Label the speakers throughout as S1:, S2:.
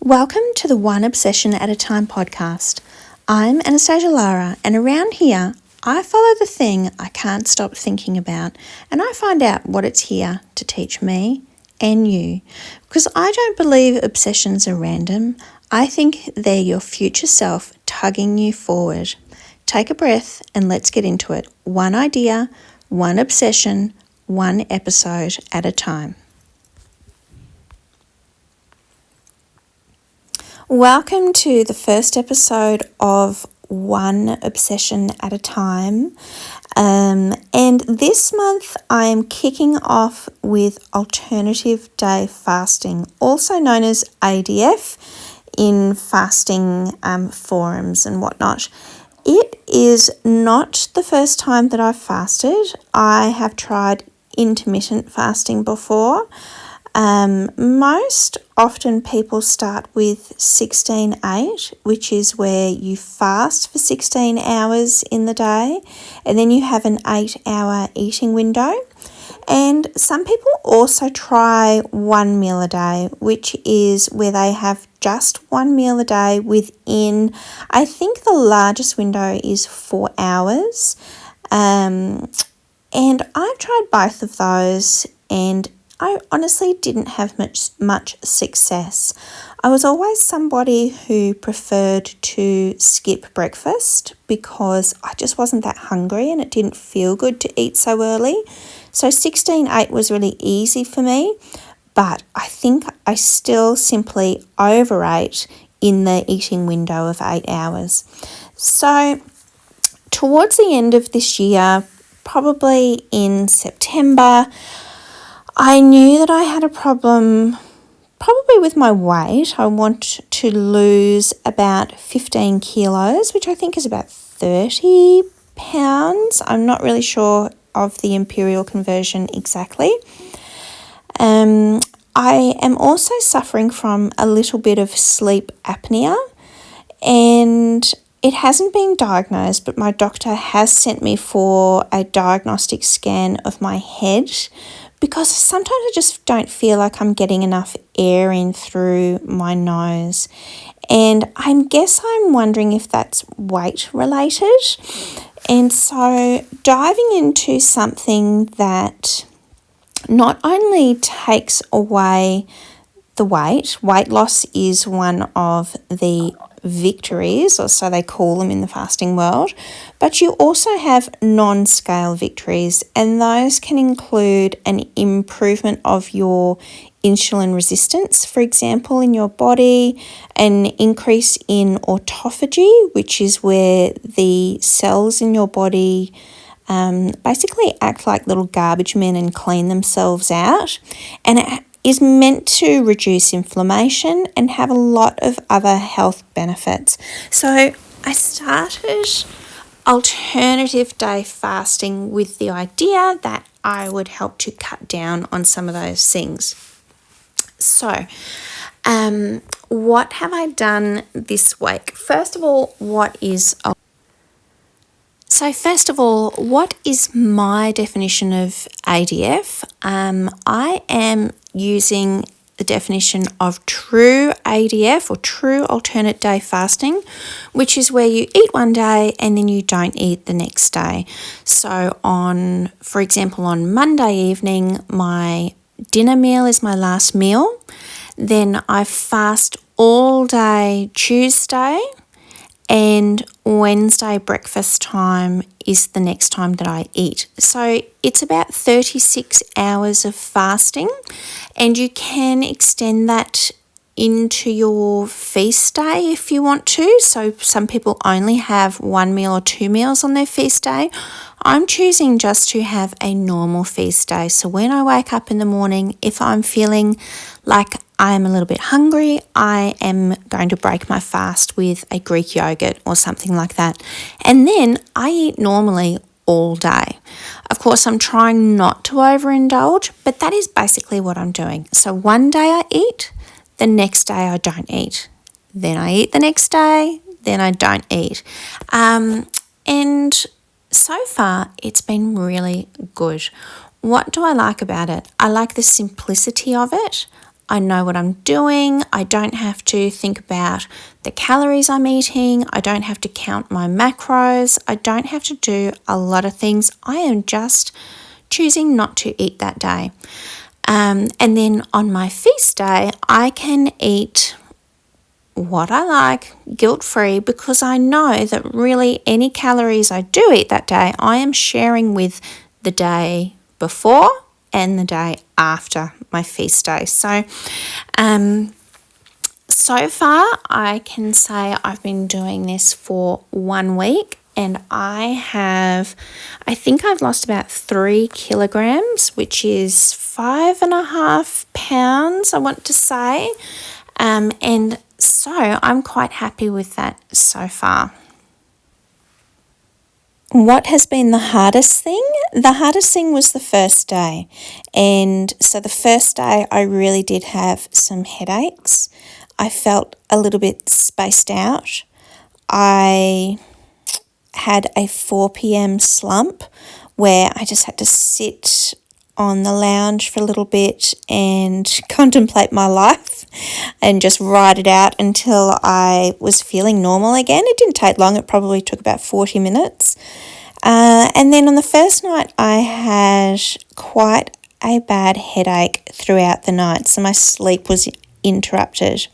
S1: Welcome to the One Obsession at a Time podcast. I'm Anastasia Lara, and around here, I follow the thing I can't stop thinking about, and I find out what it's here to teach me and you. Because I don't believe obsessions are random. I think they're your future self tugging you forward. Take a breath and let's get into it. One idea, one obsession, one episode at a time. Welcome to the first episode of One Obsession at a Time. And this month I am kicking off with alternative day fasting, also known as ADF in fasting forums and whatnot. It is not the first time that I've fasted. I have tried intermittent fasting before. Most often people start with 16-8, which is where you fast for 16 hours in the day and then you have an 8-hour eating window. And some people also try 1 meal a day, which is where they have just 1 meal a day within, I think the largest window is 4 hours. And I've tried both of those and I honestly didn't have much success. I was always somebody who preferred to skip breakfast because I just wasn't that hungry and it didn't feel good to eat so early. So 16-8 was really easy for me, but I think I still simply overate in the eating window of 8 hours. So towards the end of this year, probably in September, I knew that I had a problem probably with my weight. I want to lose about 15 kilos, which I think is about 30 pounds. I'm not really sure of the imperial conversion exactly. I am also suffering from a little bit of sleep apnea, and it hasn't been diagnosed, but my doctor has sent me for a diagnostic scan of my head, because sometimes I just don't feel like I'm getting enough air in through my nose. And I'm wondering if that's weight related. And so diving into something that not only takes away the weight loss is one of the victories, or so they call them in the fasting world, but you also have non-scale victories, and those can include an improvement of your insulin resistance, for example, in your body, an increase in autophagy, which is where the cells in your body basically act like little garbage men and clean themselves out, and it is meant to reduce inflammation and have a lot of other health benefits. So I started alternative day fasting with the idea that I would help to cut down on some of those things. So what have I done this week? First of all, what is my definition of ADF? I am using the definition of true ADF, or true alternate day fasting, which is where you eat one day and then you don't eat the next day. So for example, on Monday evening, my dinner meal is my last meal. Then I fast all day Tuesday, and Wednesday breakfast time is the next time that I eat. So it's about 36 hours of fasting, and you can extend that into your feast day if you want to. So some people only have 1 meal or 2 meals on their feast day. I'm choosing just to have a normal feast day. So when I wake up in the morning, if I'm feeling like I'm a little bit hungry, I am going to break my fast with a Greek yogurt or something like that. And then I eat normally all day. Of course, I'm trying not to overindulge, but that is basically what I'm doing. So one day I eat, the next day I don't eat. Then I eat the next day, then I don't eat. And so far, it's been really good. What do I like about it? I like the simplicity of it. I know what I'm doing. I don't have to think about the calories I'm eating. I don't have to count my macros. I don't have to do a lot of things. I am just choosing not to eat that day. And then on my feast day, I can eat what I like, guilt-free, because I know that really any calories I do eat that day, I am sharing with the day before and the day after my feast day. So, so far I can say I've been doing this for 1 week, and I think I've lost about 3 kilograms, which is 5.5 pounds, I want to say. And so I'm quite happy with that so far. What has been the hardest thing? The hardest thing was the first day. And so the first day I really did have some headaches. I felt a little bit spaced out. I had a 4 p.m. slump where I just had to sit on the lounge for a little bit and contemplate my life and just ride it out until I was feeling normal again. It didn't take long. It probably took about 40 minutes. And then on the first night, I had quite a bad headache throughout the night, so my sleep was interrupted.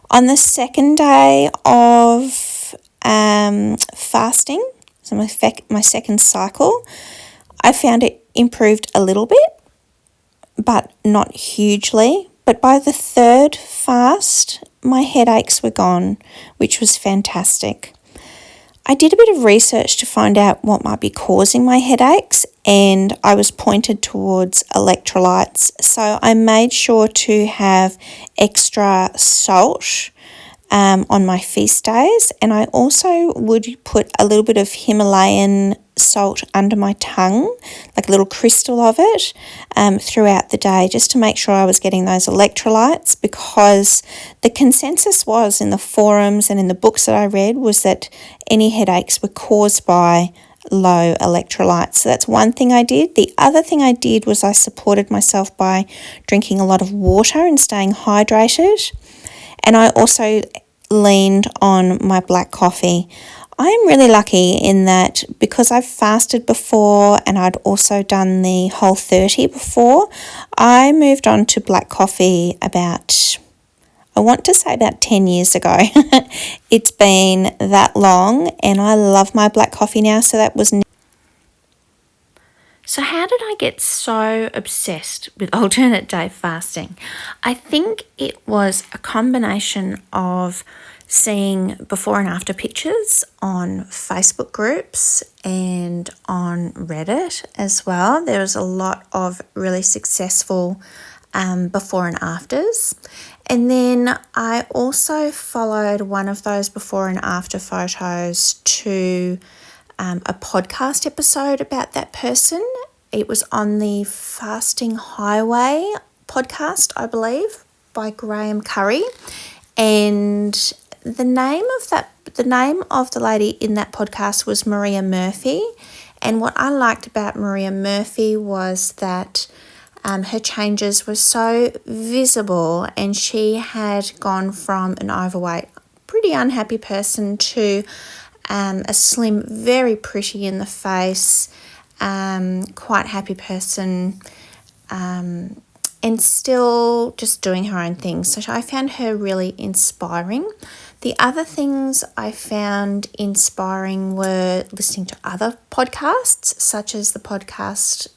S1: On the second day of fasting, so my second cycle, I found it improved a little bit, but not hugely. But by the third fast, my headaches were gone, which was fantastic. I did a bit of research to find out what might be causing my headaches, and I was pointed towards electrolytes. So I made sure to have extra salt on my feast days, and I also would put a little bit of Himalayan salt under my tongue, like a little crystal of it, throughout the day, just to make sure I was getting those electrolytes, because the consensus was in the forums and in the books that I read was that any headaches were caused by low electrolytes. So that's one thing I did. The other thing I did was I supported myself by drinking a lot of water and staying hydrated. And I also leaned on my black coffee. I'm really lucky in that because I've fasted before and I'd also done the Whole30 before, I moved on to black coffee about 10 years ago. It's been that long and I love my black coffee now, so that was... So how did I get so obsessed with alternate day fasting? I think it was a combination of seeing before and after pictures on Facebook groups and on Reddit as well. There was a lot of really successful before and afters. And then I also followed one of those before and after photos to a podcast episode about that person. It was on the Fasting Highway podcast, I believe, by Graham Curry. And the name of the lady in that podcast was Maria Murphy. And what I liked about Maria Murphy was that her changes were so visible, and she had gone from an overweight, pretty unhappy person to a slim, very pretty in the face, quite happy person, and still just doing her own thing. So I found her really inspiring. The other things I found inspiring were listening to other podcasts, such as the podcast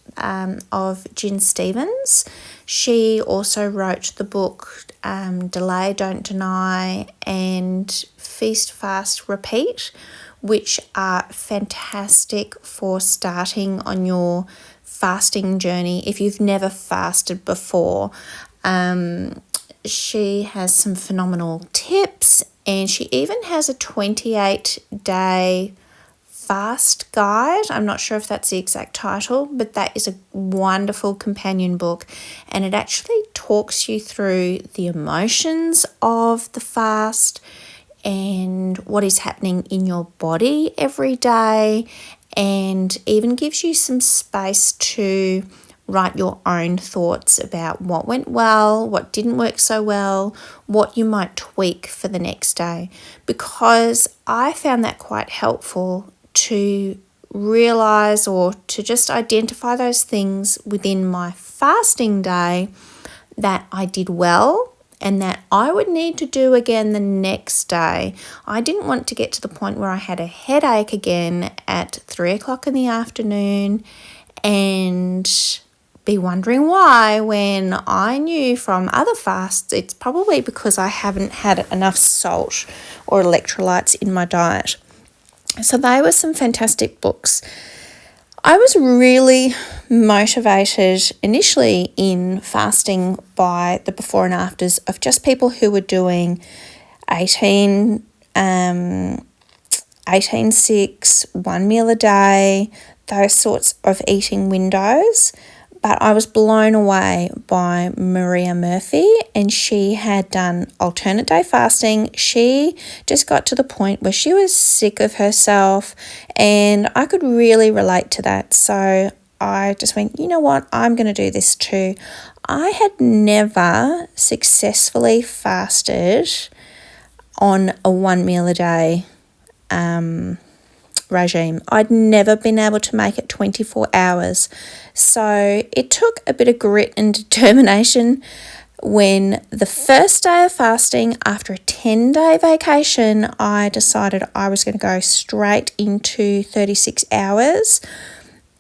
S1: of Jen Stevens. She also wrote the book Delay, Don't Deny and Feast, Fast, Repeat, which are fantastic for starting on your fasting journey if you've never fasted before. She has some phenomenal tips, and she even has a 28-day fast guide. I'm not sure if that's the exact title, but that is a wonderful companion book, and it actually talks you through the emotions of the fast and what is happening in your body every day, and even gives you some space to write your own thoughts about what went well, what didn't work so well, what you might tweak for the next day, because I found that quite helpful to realize or to just identify those things within my fasting day that I did well and that I would need to do again the next day. I didn't want to get to the point where I had a headache again at 3 o'clock in the afternoon and be wondering why, when I knew from other fasts it's probably because I haven't had enough salt or electrolytes in my diet. So they were some fantastic books. I was really motivated initially in fasting by the before and afters of just people who were doing 18-6, one meal a day, those sorts of eating windows. But I was blown away by Maria Murphy, and she had done alternate day fasting. She just got to the point where she was sick of herself, and I could really relate to that. So I just went, you know what, I'm going to do this too. I had never successfully fasted on a 1 meal a day regime. I'd never been able to make it 24 hours. So it took a bit of grit and determination when the first day of fasting, after a 10-day vacation, I decided I was going to go straight into 36 hours.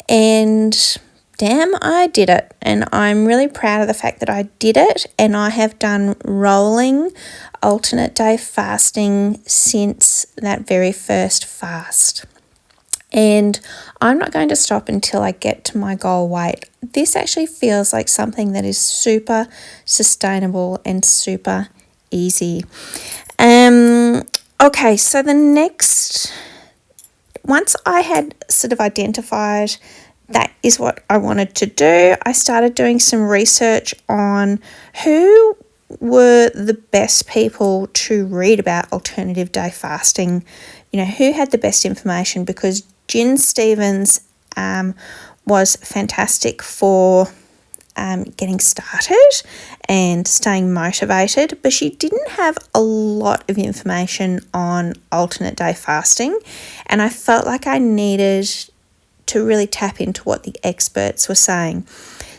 S1: And damn, I did it. And I'm really proud of the fact that I did it. And I have done rolling alternate day fasting since that very first fast. And I'm not going to stop until I get to my goal weight. This actually feels like something that is super sustainable and super easy. Okay, so once I had sort of identified that is what I wanted to do, I started doing some research on who were the best people to read about alternative day fasting, who had the best information, because Jen Stevens was fantastic for getting started and staying motivated, but she didn't have a lot of information on alternate day fasting, and I felt like I needed to really tap into what the experts were saying.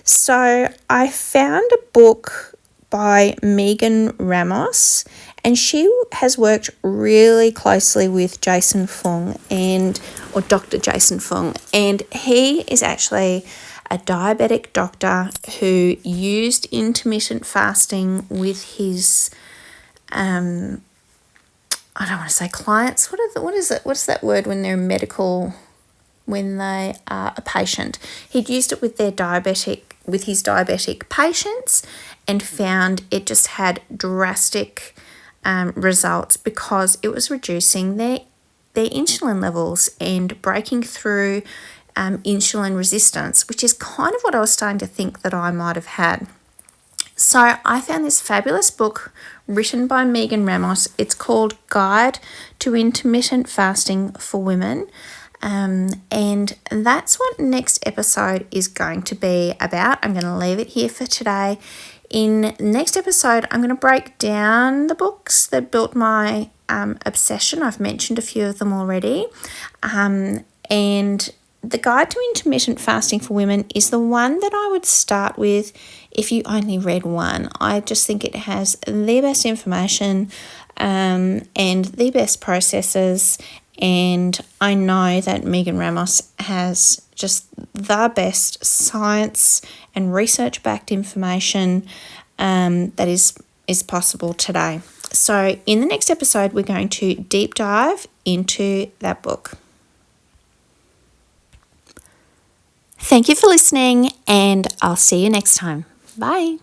S1: So I found a book by Megan Ramos, and she has worked really closely with Jason Fung or Dr. Jason Fung, and he is actually a diabetic doctor who used intermittent fasting with his I don't want to say clients. What is it? What's that word when they're medical? When they are a patient. He'd used it with his diabetic patients, and found it just had drastic results because it was reducing their insulin levels and breaking through insulin resistance, which is kind of what I was starting to think that I might have had. So I found this fabulous book written by Megan Ramos. It's called Guide to Intermittent Fasting for Women. And that's what next episode is going to be about. I'm going to leave it here for today. In next episode, I'm going to break down the books that built my obsession. I've mentioned a few of them already. And the Guide to Intermittent Fasting for Women is the one that I would start with if you only read one. I just think it has the best information and the best processes. And I know that Megan Ramos has just the best science and research-backed information that is possible today. So in the next episode, we're going to deep dive into that book. Thank you for listening, and I'll see you next time. Bye.